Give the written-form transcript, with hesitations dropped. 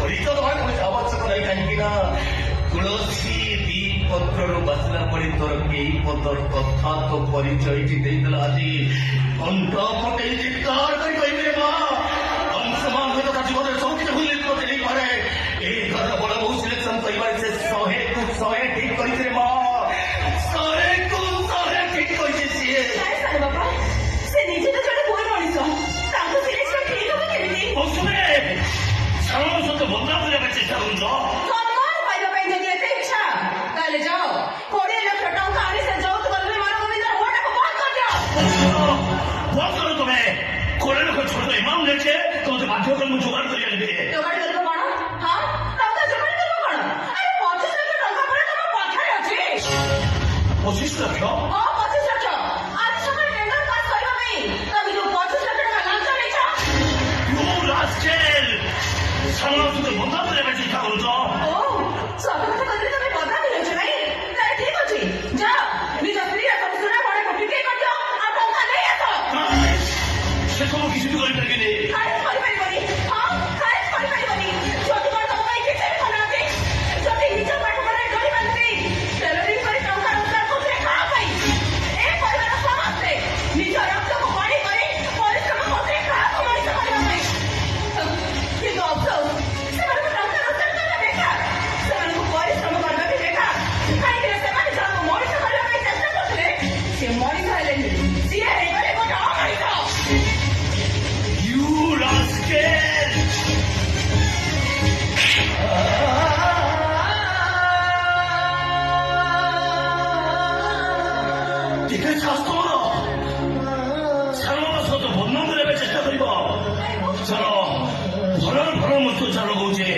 ପରିଚୟ ଦେବାର କୌଣସି ଆବଶ୍ୟକ ନାହିଁ କାହିଁକି ନା ତୁଳସୀ ଦି ପତ୍ରରୁ ବାସିଲା ପରି ତୋର କେଇ ପଦର କଥା ତୋ ପରିଚୟ ଏଠି ଦେଇଦେଲା ଆଜି କଣ୍ଠ ଫଟେଇ ଚିତ୍କାର କରି କହିବେ ମା ଅଂଶମାନ ହୁଏତ ତା ଜୀବନରେ ସବୁ କିଛି ଭୁଲି ଦେଇପାରେ ଏଇ ଘରର ବଡ ବହୁ ସିଲେକ୍ସନ କରିବାରେ ସେ 100 ଠିକ କରିଛି ରେ ମା 100 ଠିକ କରିଛି ସିଏ ବାପା ସେ ନିଜେ ତ ଜଣେ ପୁଅ ମଣିଷ ତାଙ୍କ ସିଲେକ୍ସନ ଠିକ ହବ କେମିତି ଶୁଣେ ସାଙ୍ଗ ସହିତ ବଦନାମ କରିବା ପାଇଁ ଚେଷ୍ଟା କରୁଛ ସମ୍ମାନ ପାଇବା ପାଇଁ ଯଦି ଏତେ ଇଚ୍ଛା ତାହେଲେ ଯାଅ 20 ଲକ୍ଷ ଟଙ୍କା ଆଣି ସେ ଯୌତୁକ ବିମାନ ଗୋବିନ୍ଦର ହୁଆଟାକୁ ବନ୍ଦ କରିଦିଅ ବନ୍ଦ କର ତମେ 20 ଲକ୍ଷ ଛୋଟ ଏମାଉଣ୍ଟ ନେଇଛେ ତମେ ବାଧ୍ୟ କରି ମୁଁ ଯୋଗାଡ଼ କରି ଆଣିବି ଯୋଗାଡ଼ କରିବ କଣ ହଁ ଟଙ୍କା ଯୋଗାଡ଼ କରିବ କଣ ଆରେ 25 ଲକ୍ଷ ଟଙ୍କା ପରେ ତମ ପାଖରେ ଅଛି 25 ଲକ୍ଷ ହଁ 25 ଲକ୍ଷ ଆଜି ସକାଳେ ଟେଣ୍ଡର ପାସ୍ କରିବା ପାଇଁ ତମେ ଯୋଉ 25 ଲକ୍ଷ ଟଙ୍କା ଲାଞ୍ଚ ନେଇଛ You rascal! ସାଙ୍ଗ ସହିତ ବଦନାମ କରିବା ପାଇଁ ଚେଷ୍ଟା କରୁଛ ଓ ସତ କଥା କହିଲେ ତମେ ବଦନାମ ହେଇଛ ନାଇଁ ତାହେଲେ ଠିକ ଅଛି ଯାଅ ନିଜ ସ୍ତ୍ରୀର ସବୁ ସୁନା ବଡ଼କୁ ବିକ୍ରି କରିଦିଅ ଆଉ ଟଙ୍କା ନେଇ ଆସ ସେ ସବୁ କିଛି ବି କରିପାରିବିନି ଖାରିଜ କରିପାରିବନି ହଁ ଖାରିଜ କରିପାରିବନି ଯଦି କଣ ତମ ପାଇଁ କିଛି ବି ମନେ ଅଛି ଯଦି ନିଜ ପାଠ ପଢ଼ାରେ କରିପାରନ୍ତି ଟେଲରିଂ କରି ଟଙ୍କା ରୋଜଗାର କରୁଥିଲେ କାହା ପାଇଁ ଏ ପରିବାର ସମସ୍ତେ ନିଜ ରକ୍ତକୁ ବଳି କରି ପରିଶ୍ରମ କରୁଥିଲେ କାହାକୁ ମଣିଷ କରିବା ପାଇଁ କିନ୍ତୁ ଅଫସୋସ ସେମାନଙ୍କୁ ଟଙ୍କା ରୋଜଗାର କରିବା ବେକାର ସେମାନଙ୍କୁ ପରିଶ୍ରମ କରିବା ବି ବେକାର କାହିଁକି ନା ସେମାନେ ଯାହାକୁ ମଣିଷ କରିବା ପାଇଁ ଚେଷ୍ଟା କରୁଥିଲେ ସେ ମଣିଷ ହେଲେନି ସିଏ ହେଇଗଲେ ଗୋଟେ ଅମଣିଷ You rascal! ଟିକେ ଶାସ୍ତ୍ର ସାଙ୍ଗ ସହିତ ବଦନାମ କରିବା ପାଇଁ ଚେଷ୍ଟା କରିବ ଚାଲ ଭଲ ଭଲ ମତ ଚାଲ କହୁଛେ